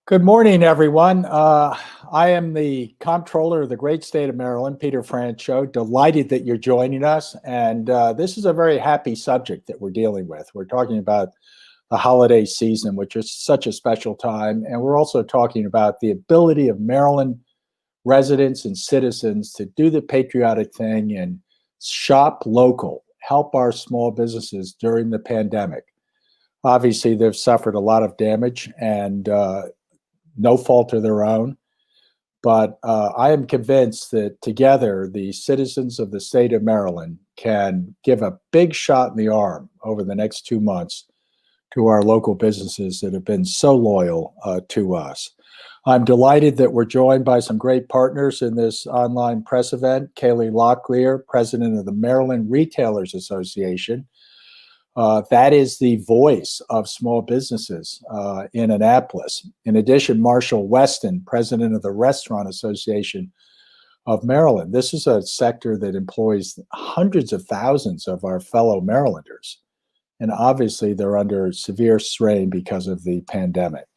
Good morning, everyone. I am the comptroller of the great state of Maryland, Peter Francho. Delighted that you're joining us. And this is a very happy subject that we're dealing with. We're talking about the holiday season, which is such a special time. And we're also talking about the ability of Maryland residents and citizens to do the patriotic thing and shop local, help our small businesses during the pandemic. Obviously, they've suffered a lot of damage and no fault of their own. But I am convinced that together, the citizens of the state of Maryland can give a big shot in the arm over the next 2 months to our local businesses that have been so loyal to us. I'm delighted that we're joined by some great partners in this online press event. Kaylee Locklear, president of the Maryland Retailers Association. That is the voice of small businesses in Annapolis. In addition, Marshall Weston, president of the Restaurant Association of Maryland. This is a sector that employs hundreds of thousands of our fellow Marylanders. And obviously, they're under severe strain because of the pandemic.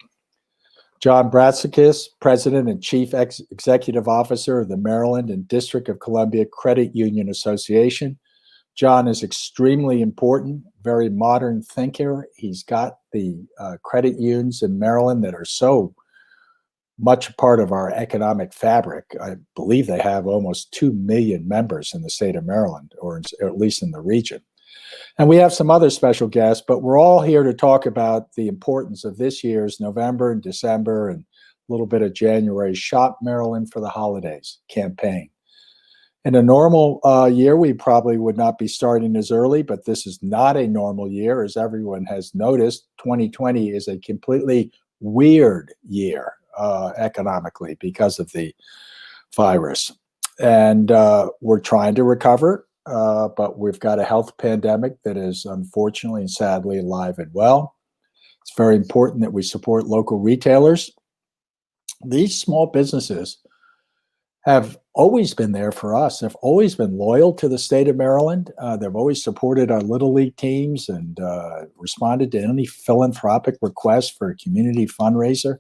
John Bratzakis, president and chief executive officer of the Maryland and District of Columbia Credit Union Association. John is extremely important, very modern thinker. He's got the credit unions in Maryland that are so much a part of our economic fabric. I believe they have almost 2 million members in the state of Maryland, or at least in the region. And we have some other special guests, but we're all here to talk about the importance of this year's November and December and a little bit of January Shop Maryland for the Holidays campaign. In a normal year, we probably would not be starting as early, but this is not a normal year. As everyone has noticed, 2020 is a completely weird year economically because of the virus. And we're trying to recover, but we've got a health pandemic that is unfortunately and sadly alive and well. It's very important that we support local retailers. These small businesses have always been there for us. They've always been loyal to the state of Maryland. They've always supported our Little League teams and responded to any philanthropic request for a community fundraiser.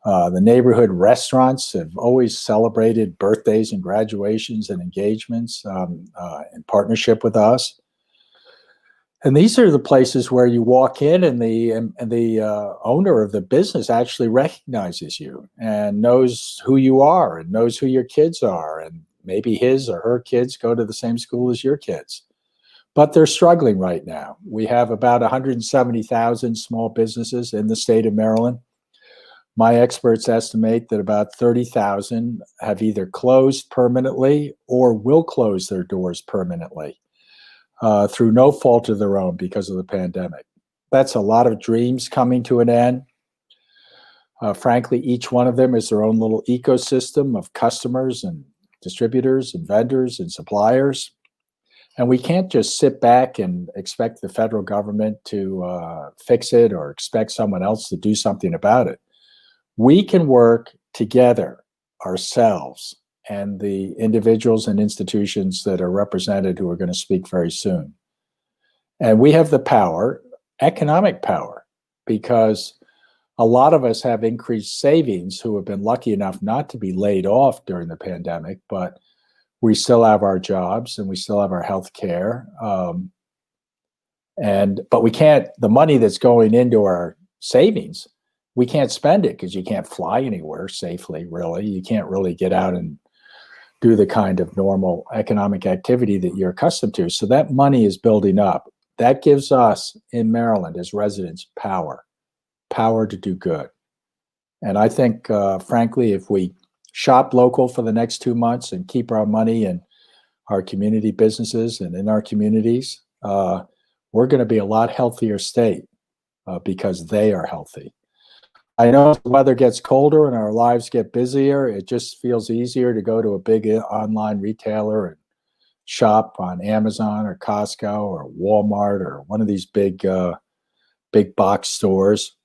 The neighborhood restaurants have always celebrated birthdays and graduations and engagements in partnership with us. And these are the places where you walk in and the owner of the business actually recognizes you and knows who you are and knows who your kids are. And maybe his or her kids go to the same school as your kids. But they're struggling right now. We have about 170,000 small businesses in the state of Maryland. My experts estimate that about 30,000 have either closed permanently or will close their doors permanently. Through no fault of their own because of the pandemic. That's a lot of dreams coming to an end. Frankly, each one of them is their own little ecosystem of customers and distributors and vendors and suppliers. And we can't just sit back and expect the federal government to fix it or expect someone else to do something about it. We can work together ourselves and the individuals and institutions that are represented who are going to speak very soon. And we have the power, economic power, because a lot of us have increased savings who have been lucky enough not to be laid off during the pandemic, but we still have our jobs and we still have our health care. But we can't, the money that's going into our savings, we can't spend it because you can't fly anywhere safely, really. You can't really get out and do the kind of normal economic activity that you're accustomed to. So that money is building up. That gives us in Maryland as residents power to do good. And I think, frankly, if we shop local for the next 2 months and keep our money in our community businesses and in our communities, we're going to be a lot healthier state because they are healthy. I know as the weather gets colder and our lives get busier, it just feels easier to go to a big online retailer and shop on Amazon or Costco or Walmart or one of these big box stores.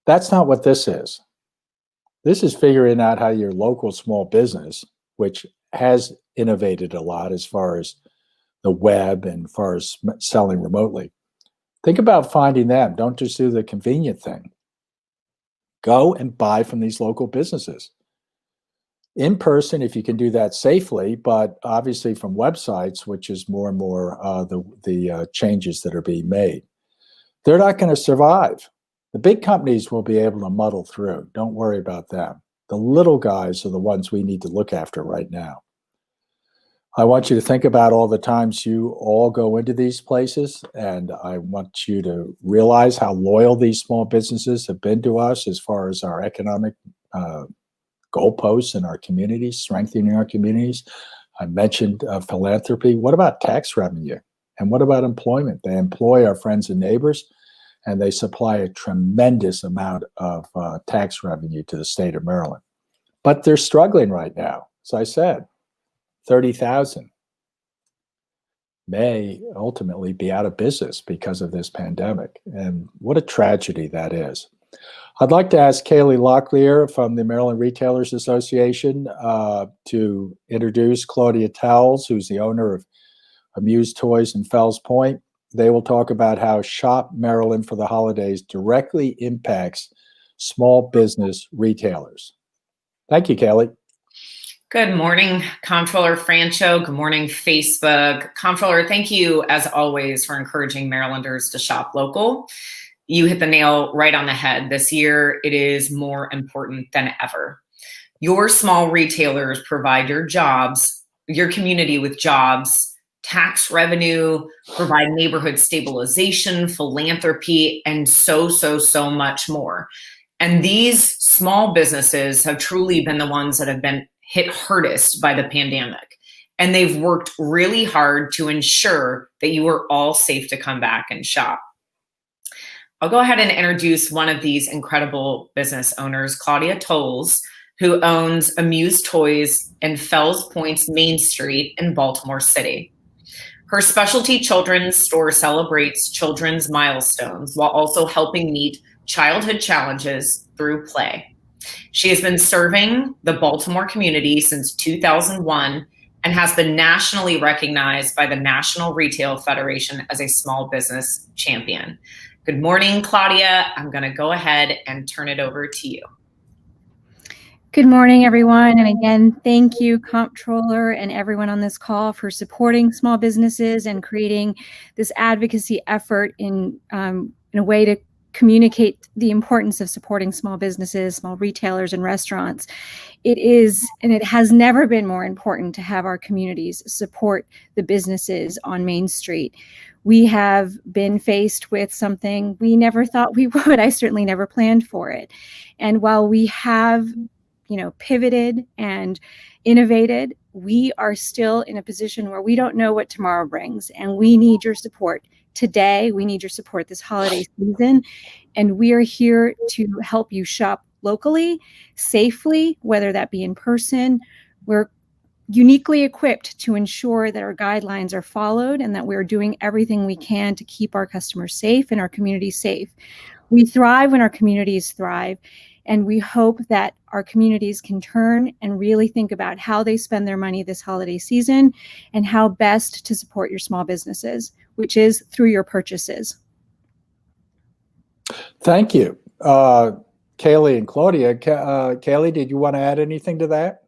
That's not what this is. This is figuring out how your local small business, which has innovated a lot as far as the web and as far as selling remotely. Think about finding them. Don't just do the convenient thing. Go and buy from these local businesses. In person, if you can do that safely, but obviously from websites, which is more and more the changes that are being made. They're not going to survive. The big companies will be able to muddle through. Don't worry about them. The little guys are the ones we need to look after right now. I want you to think about all the times you all go into these places, and I want you to realize how loyal these small businesses have been to us as far as our economic goalposts in our communities, strengthening our communities. I mentioned philanthropy. What about tax revenue? And what about employment? They employ our friends and neighbors, and they supply a tremendous amount of tax revenue to the state of Maryland. But they're struggling right now. As I said, 30,000 may ultimately be out of business because of this pandemic. And what a tragedy that is. I'd like to ask Kaylee Locklear from the Maryland Retailers Association to introduce Claudia Towles, who's the owner of Amused Toys in Fells Point. They will talk about how Shop Maryland for the holidays directly impacts small business retailers. Thank you, Kaylee. Good morning, Comptroller Francho. Good morning, Facebook. Comptroller, thank you, as always, for encouraging Marylanders to shop local. You hit the nail right on the head. This year, it is more important than ever. Your small retailers provide your community with jobs, tax revenue, provide neighborhood stabilization, philanthropy, and so much more. And these small businesses have truly been the ones that have been hit hardest by the pandemic. And they've worked really hard to ensure that you are all safe to come back and shop. I'll go ahead and introduce one of these incredible business owners, Claudia Towles, who owns Amused Toys in Fells Point's Main Street in Baltimore City. Her specialty children's store celebrates children's milestones while also helping meet childhood challenges through play. She has been serving the Baltimore community since 2001 and has been nationally recognized by the National Retail Federation as a small business champion. Good morning, Claudia. I'm going to go ahead and turn it over to you. Good morning, everyone. And again, thank you, Comptroller, and everyone on this call for supporting small businesses and creating this advocacy effort in a way to communicate the importance of supporting small businesses, small retailers, and restaurants. It is, and it has never been more important to have our communities support the businesses on Main Street. We have been faced with something we never thought we would. I certainly never planned for it. And while we have, pivoted and innovated, we are still in a position where we don't know what tomorrow brings, and we need your support today. We need your support this holiday season, and we are here to help you shop locally, safely, whether that be in person. We're uniquely equipped to ensure that our guidelines are followed and that we're doing everything we can to keep our customers safe and our community safe. We thrive when our communities thrive, and we hope that our communities can turn and really think about how they spend their money this holiday season and how best to support your small businesses, which is through your purchases. Thank you. Kaylee and Claudia. Kaylee, did you want to add anything to that?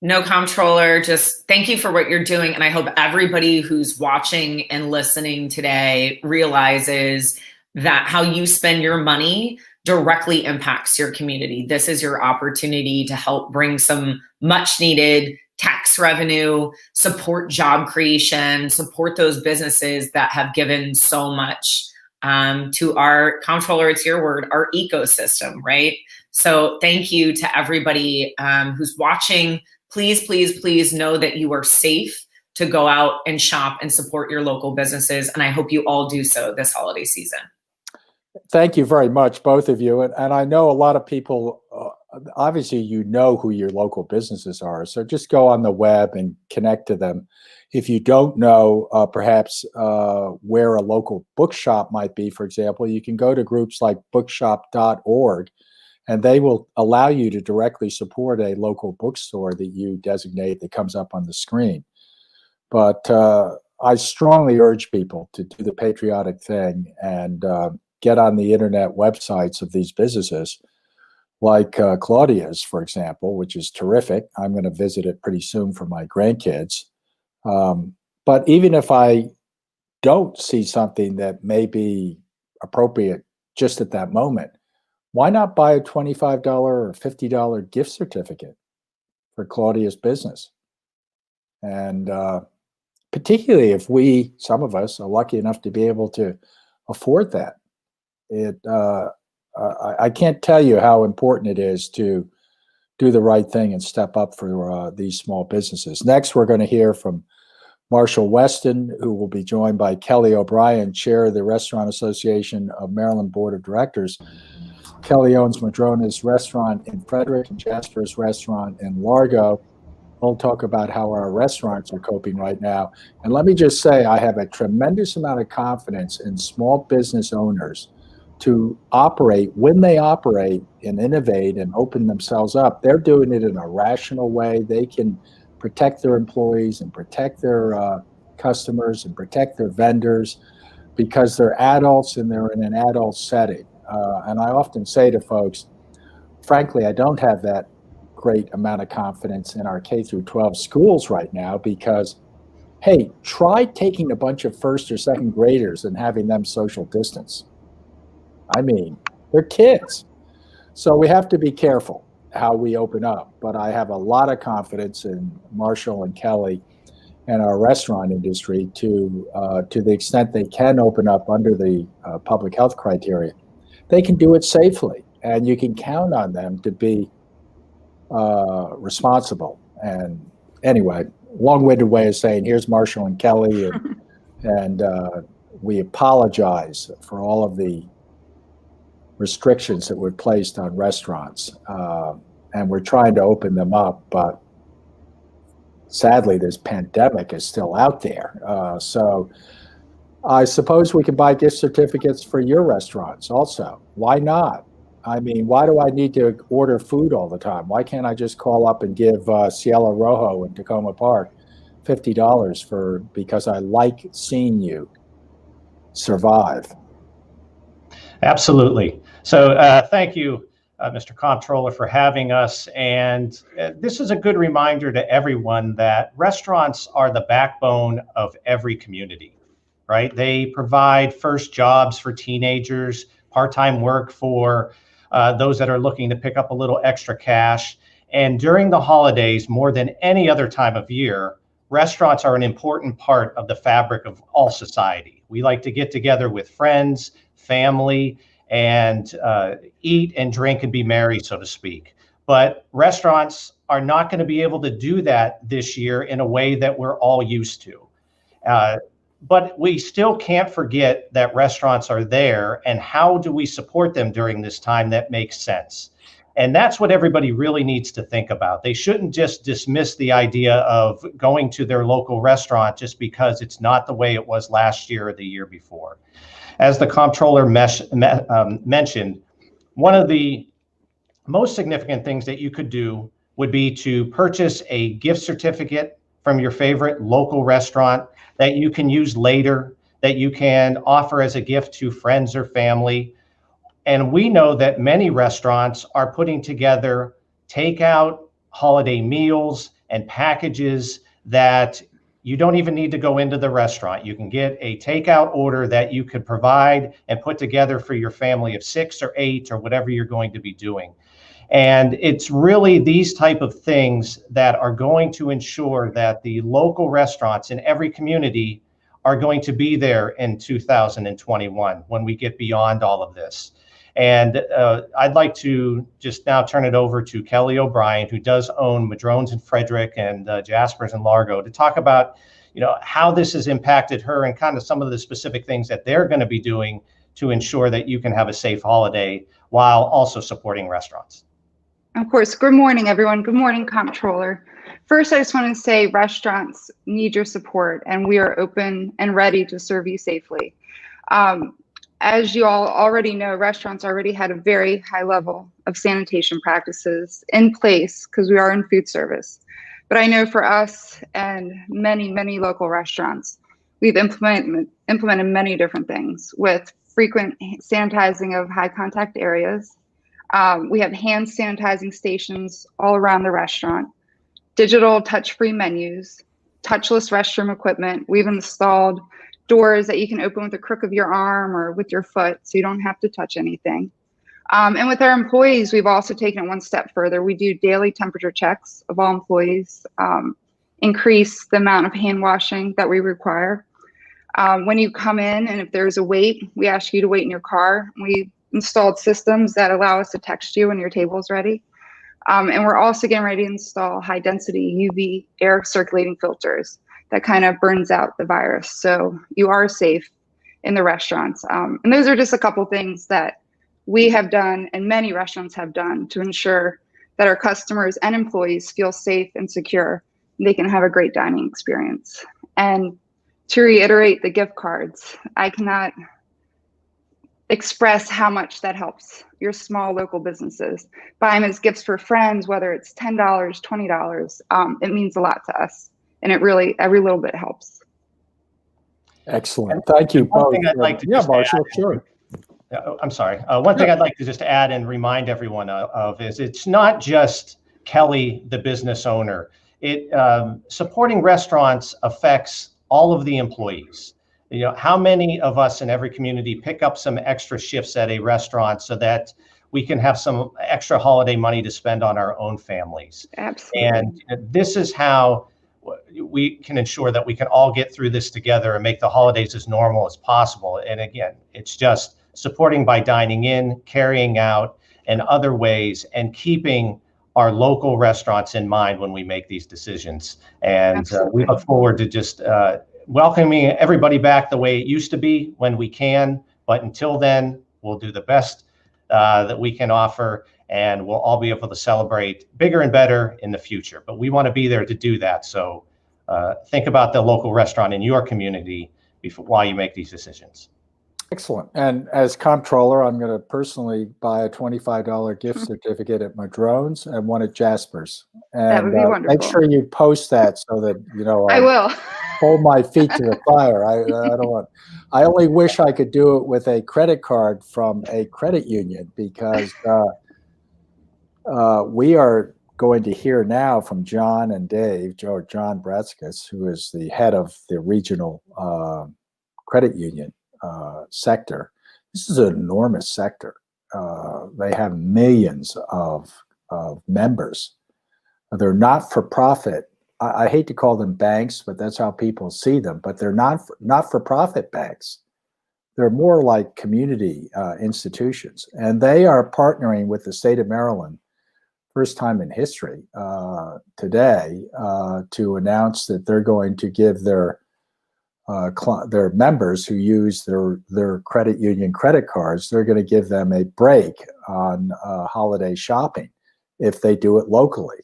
No, Comptroller, just thank you for what you're doing. And I hope everybody who's watching and listening today realizes that how you spend your money directly impacts your community. This is your opportunity to help bring some much needed tax revenue, support job creation, support those businesses that have given so much to our, Comptroller, it's your word, our ecosystem, right? So thank you to everybody who's watching. Please know that you are safe to go out and shop and support your local businesses. And I hope you all do so this holiday season. Thank you very much, both of you. And I know a lot of people, obviously, you know who your local businesses are. So just go on the web and connect to them. If you don't know, perhaps where a local bookshop might be, for example, you can go to groups like bookshop.org, and they will allow you to directly support a local bookstore that you designate that comes up on the screen. But I strongly urge people to do the patriotic thing and get on the internet websites of these businesses, like Claudia's, for example, which is terrific. I'm going to visit it pretty soon for my grandkids. But even if I don't see something that may be appropriate just at that moment, why not buy a $25 or $50 gift certificate for Claudia's business? And particularly if some of us, are lucky enough to be able to afford that. I can't tell you how important it is to do the right thing and step up for these small businesses. Next, we're going to hear from Marshall Weston, who will be joined by Kelly O'Brien, Chair of the Restaurant Association of Maryland Board of Directors. Kelly owns Madrona's restaurant in Frederick and Jasper's restaurant in Largo. We'll talk about how our restaurants are coping right now. And let me just say, I have a tremendous amount of confidence in small business owners to operate. When they operate and innovate and open themselves up, they're doing it in a rational way. They can protect their employees and protect their customers and protect their vendors because they're adults and they're in an adult setting. And I often say to folks, frankly, I don't have that great amount of confidence in our K through 12 schools right now because, hey, try taking a bunch of first or second graders and having them social distance. I mean, they're kids. So we have to be careful how we open up. But I have a lot of confidence in Marshall and Kelly and our restaurant industry to the extent they can open up under the public health criteria. They can do it safely, and you can count on them to be responsible. And anyway, long-winded way of saying, here's Marshall and Kelly, and we apologize for all of the restrictions that were placed on restaurants. And we're trying to open them up, but sadly, this pandemic is still out there. So I suppose we can buy gift certificates for your restaurants also. Why not? I mean, why do I need to order food all the time? Why can't I just call up and give Cielo Rojo in Tacoma Park $50 because I like seeing you survive? Absolutely. So thank you, Mr. Comptroller, for having us. And this is a good reminder to everyone that restaurants are the backbone of every community, right? They provide first jobs for teenagers, part-time work for those that are looking to pick up a little extra cash. And during the holidays, more than any other time of year, restaurants are an important part of the fabric of all society. We like to get together with friends, family, and eat and drink and be merry, so to speak. But restaurants are not going to be able to do that this year in a way that we're all used to. But we still can't forget that restaurants are there, and how do we support them during this time that makes sense? And that's what everybody really needs to think about. They shouldn't just dismiss the idea of going to their local restaurant just because it's not the way it was last year or the year before. As the comptroller mentioned, one of the most significant things that you could do would be to purchase a gift certificate from your favorite local restaurant that you can use later, that you can offer as a gift to friends or family. And we know that many restaurants are putting together takeout holiday meals and packages that you don't even need to go into the restaurant. You can get a takeout order that you could provide and put together for your family of 6 or 8 or whatever you're going to be doing. And it's really these type of things that are going to ensure that the local restaurants in every community are going to be there in 2021 when we get beyond all of this. And I'd like to just now turn it over to Kelly O'Brien, who does own Madrone's in Frederick and Jasper's in Largo, to talk about, how this has impacted her and kind of some of the specific things that they're going to be doing to ensure that you can have a safe holiday while also supporting restaurants. Of course. Good morning, everyone. Good morning, Comptroller. First, I just want to say restaurants need your support, and we are open and ready to serve you safely. As you all already know, restaurants already had a very high level of sanitation practices in place because we are in food service. But I know for us and many, many local restaurants, we've implemented many different things with frequent sanitizing of high contact areas. We have hand sanitizing stations all around the restaurant, digital touch-free menus, touchless restroom equipment. We've installed doors that you can open with the crook of your arm or with your foot, so you don't have to touch anything. And with our employees, we've also taken it one step further. We do daily temperature checks of all employees, increase the amount of hand washing that we require. When you come in and if there's a wait, we ask you to wait in your car. We installed systems that allow us to text you when your table's ready. And we're also getting ready to install high density UV air circulating filters that kind of burns out the virus. So you are safe in the restaurants. And those are just a couple things that we have done and many restaurants have done to ensure that our customers and employees feel safe and secure. And they can have a great dining experience. And to reiterate the gift cards, I cannot express how much that helps your small local businesses. Buy them as gifts for friends, whether it's $10, $20, it means a lot to us. And it really, every little bit helps. Excellent. Thank you One both. thing I'd like to Yeah, just Marshall, add- sure. I'm sorry. One thing I'd like to just add and remind everyone of is it's not just Kelly, the business owner. Supporting restaurants affects all of the employees. You know, how many of us in every community pick up some extra shifts at a restaurant so that we can have some extra holiday money to spend on our own families? Absolutely. And this is how we can ensure that we can all get through this together and make the holidays as normal as possible. And again, it's just supporting by dining in, carrying out, and other ways, and keeping our local restaurants in mind when we make these decisions. And we look forward to just welcoming everybody back the way it used to be when we can. But until then, we'll do the best that we can offer, and we'll all be able to celebrate bigger and better in the future. But we want to be there to do that. So think about the local restaurant in your community while you make these decisions. Excellent. And as comptroller, I'm going to personally buy a $25 gift certificate at Madrone's and one at Jasper's. And That would be wonderful. make sure you post that so that, you know, I will. hold my feet to the fire. I don't want. I only wish I could do it with a credit card from a credit union, because we are going to hear now from John and Dave, John Bratskis, who is the head of the regional credit union sector. This is an enormous sector. They have millions of members. They're not for profit. I hate to call them banks, but that's how people see them. But they're not for profit banks. They're more like community institutions, and they are partnering with the state of Maryland, first time in history today, to announce that they're going to give their members who use their credit union credit cards, they're going to give them a break on holiday shopping if they do it locally.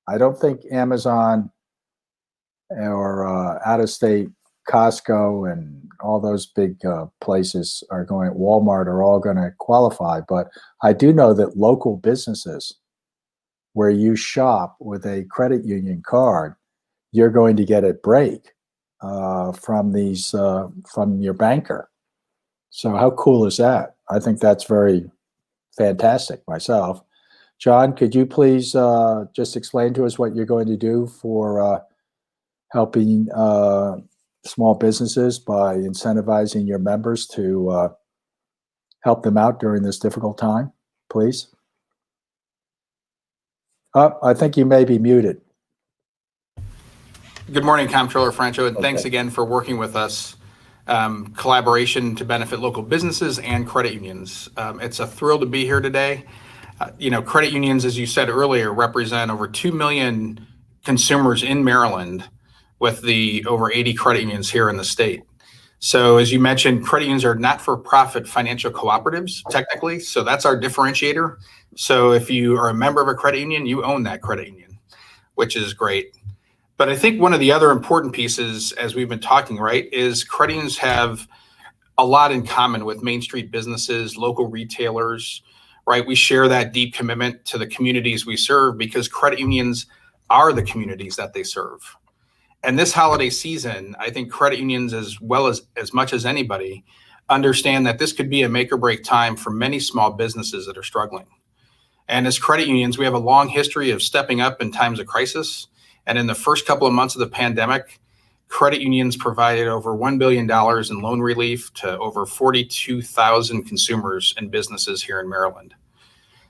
I don't think Amazon or out-of-state Costco and all those big places are going, Walmart are all going to qualify. But I do know that local businesses where you shop with a credit union card, you're going to get a break from your banker. So how cool is that? I think that's very fantastic myself. John, could you please just explain to us what you're going to do for helping small businesses by incentivizing your members to help them out during this difficult time, please? I think you may be muted. Good morning, Comptroller Francho, and thanks again for working with us. Collaboration to benefit local businesses and credit unions. It's a thrill to be here today. Credit unions, as you said earlier, represent over 2 million consumers in Maryland, with the over 80 credit unions here in the state. So as you mentioned, credit unions are not-for-profit financial cooperatives, technically, so that's our differentiator. So if you are a member of a credit union, you own that credit union, which is great. But I think one of the other important pieces, as we've been talking, right, is credit unions have a lot in common with Main Street businesses, local retailers, right? We share that deep commitment to the communities we serve because credit unions are the communities that they serve. And this holiday season, I think credit unions, as well as much as anybody, understand that this could be a make or break time for many small businesses that are struggling. And as credit unions, we have a long history of stepping up in times of crisis. And in the first couple of months of the pandemic, credit unions provided over $1 billion in loan relief to over 42,000 consumers and businesses here in Maryland.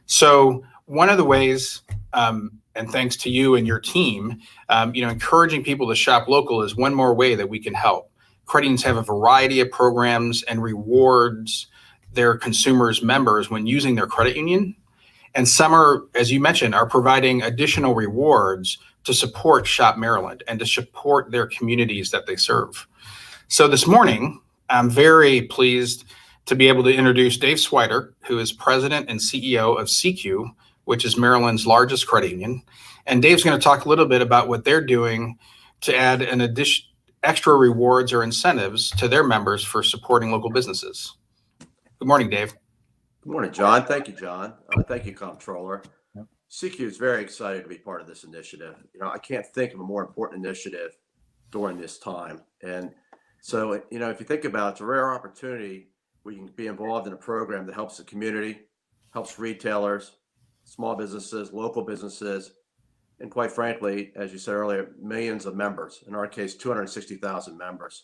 So one of the ways, and thanks to you and your team, encouraging people to shop local is one more way that we can help. Credit unions have a variety of programs and rewards their consumers' members when using their credit union. And some are, as you mentioned, are providing additional rewards to support Shop Maryland and to support their communities that they serve. So this morning, I'm very pleased to be able to introduce Dave Swider, who is president and CEO of CQ, which is Maryland's largest credit union. And Dave's going to talk a little bit about what they're doing to add an addition, extra rewards or incentives to their members for supporting local businesses. Good morning, Dave. Good morning, John. Thank you, John. Thank you, Comptroller. CQ is very excited to be part of this initiative. I can't think of a more important initiative during this time. And so, if you think about it, it's a rare opportunity where you can be involved in a program that helps the community, helps retailers, small businesses, local businesses, and quite frankly, as you said earlier, millions of members, in our case, 260,000 members.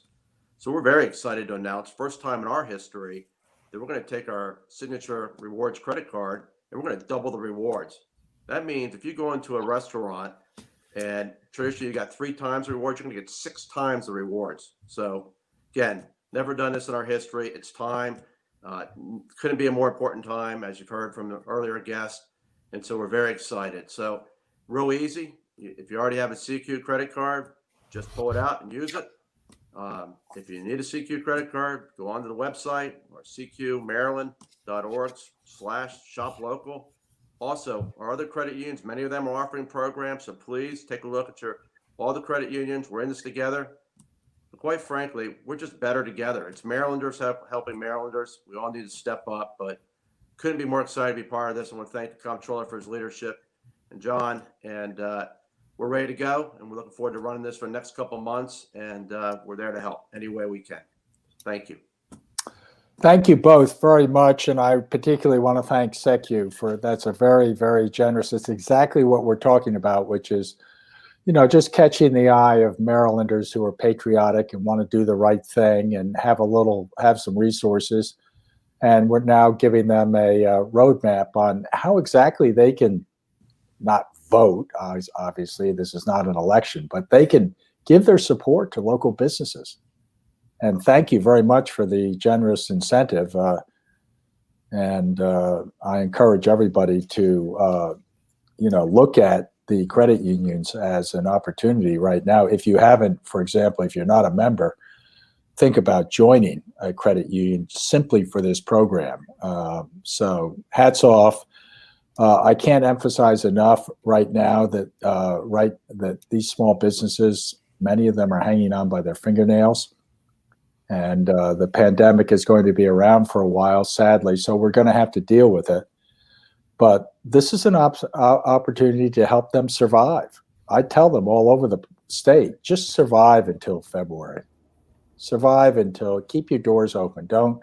So we're very excited to announce, first time in our history, that we're going to take our signature rewards credit card and we're going to double the rewards. That means if you go into a restaurant and traditionally you got 3 times the rewards, you're going to get 6 times the rewards. So again, never done this in our history. It's time. Couldn't be a more important time, as you've heard from the earlier guest. And so we're very excited. So real easy. If you already have a CQ credit card, just pull it out and use it. If you need a CQ credit card, go onto the website or cqmaryland.org/shoplocal. Also, our other credit unions, many of them are offering programs, so please take a look at all the credit unions. We're in this together. But quite frankly, we're just better together. It's Marylanders helping Marylanders. We all need to step up, but couldn't be more excited to be part of this. I want to thank the Comptroller for his leadership and John, and we're ready to go, and we're looking forward to running this for the next couple of months, and we're there to help any way we can. Thank you. Thank you both very much, and I particularly want to thank CQ for that's a very, very generous. It's exactly what we're talking about, which is, just catching the eye of Marylanders who are patriotic and want to do the right thing and have some resources. And we're now giving them a roadmap on how exactly they can not vote. Obviously, this is not an election, but they can give their support to local businesses. And thank you very much for the generous incentive. And I encourage everybody to, look at the credit unions as an opportunity right now. If you haven't, for example, if you're not a member, think about joining a credit union simply for this program. So hats off. I can't emphasize enough right now that that these small businesses, many of them are hanging on by their fingernails. And the pandemic is going to be around for a while, sadly, so we're going to have to deal with it. But this is an opportunity to help them survive. I tell them all over the state, just survive until February. Keep your doors open. Don't,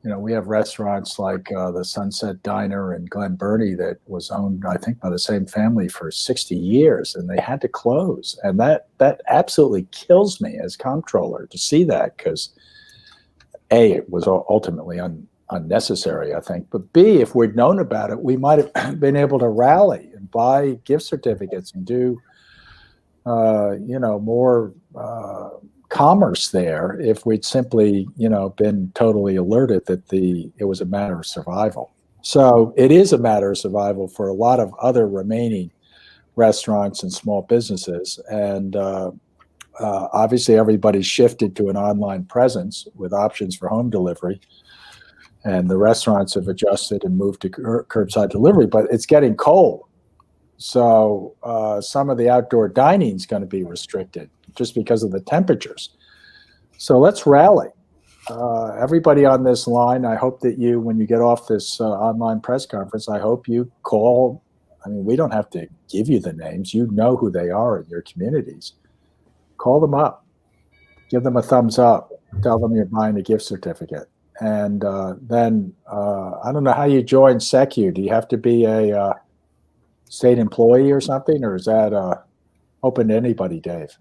we have restaurants like the Sunset Diner in Glen Burnie that was owned, I think, by the same family for 60 years, and they had to close. And that absolutely kills me as comptroller to see that, because A, it was ultimately unnecessary, I think. But B, if we'd known about it, we might have been able to rally and buy gift certificates and do, more commerce there if we'd simply, been totally alerted that it was a matter of survival. So it is a matter of survival for a lot of other remaining restaurants and small businesses. And obviously everybody's shifted to an online presence with options for home delivery. And the restaurants have adjusted and moved to curbside delivery, but it's getting cold. So some of the outdoor dining is going to be restricted just because of the temperatures. So let's rally. Everybody on this line, I hope that when you get off this online press conference, I hope you call. I mean, we don't have to give you the names. You know who they are in your communities. Call them up. Give them a thumbs up. tell them you're buying a gift certificate. And then I don't know how you join SECU. Do you have to be a state employee or something, or is that open to anybody, Dave?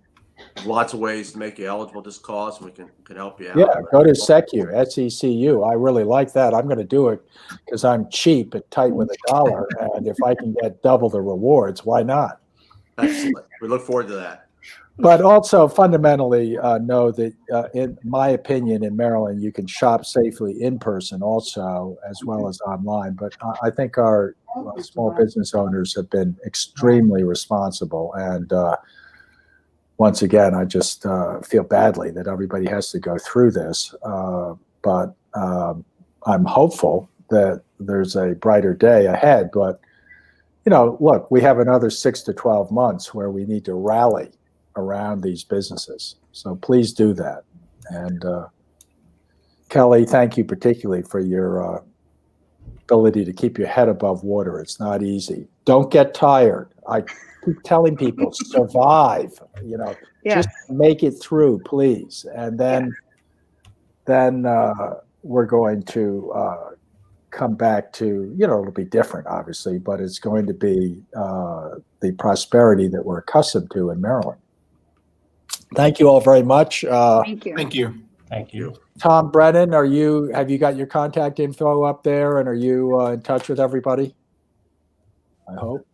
Lots of ways to make you eligible. Just call us and we can help you out. Yeah, go to SECU, SECU. I really like that. I'm going to do it because I'm cheap and tight with a dollar. And if I can get double the rewards, why not? Excellent. We look forward to that. But also fundamentally know that, in my opinion, in Maryland, you can shop safely in person also, as well as online. But I think our small business owners have been extremely responsible. And once again, I just feel badly that everybody has to go through this. But I'm hopeful that there's a brighter day ahead. But, you know, look, we have another 6 to 12 months where we need to rally around these businesses. So please do that. And Kelly, thank you particularly for your ability to keep your head above water. It's not easy. Don't get tired. I keep telling people, survive, you know, Yes. just make it through, please. And then we're going to come back to, you know, it'll be different, obviously, but it's going to be the prosperity that we're accustomed to in Maryland. Thank you all very much. Thank you. Thank you. Thank you. Tom Brennan, have you got your contact info up there, and are you in touch with everybody? I hope.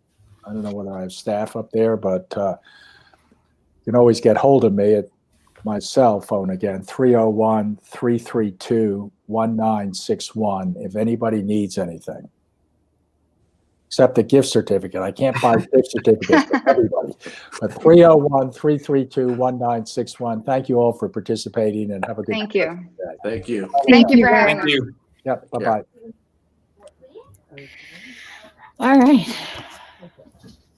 I don't know whether I have staff up there, but you can always get hold of me at my cell phone again, 301-332-1961, if anybody needs anything. Except a gift certificate. I can't buy gift certificates for everybody. But 301-332-1961. Thank you all for participating, and have a good Thank you. day. Thank you. Thank you for having Thank us. you. Yep. Bye-bye. All right.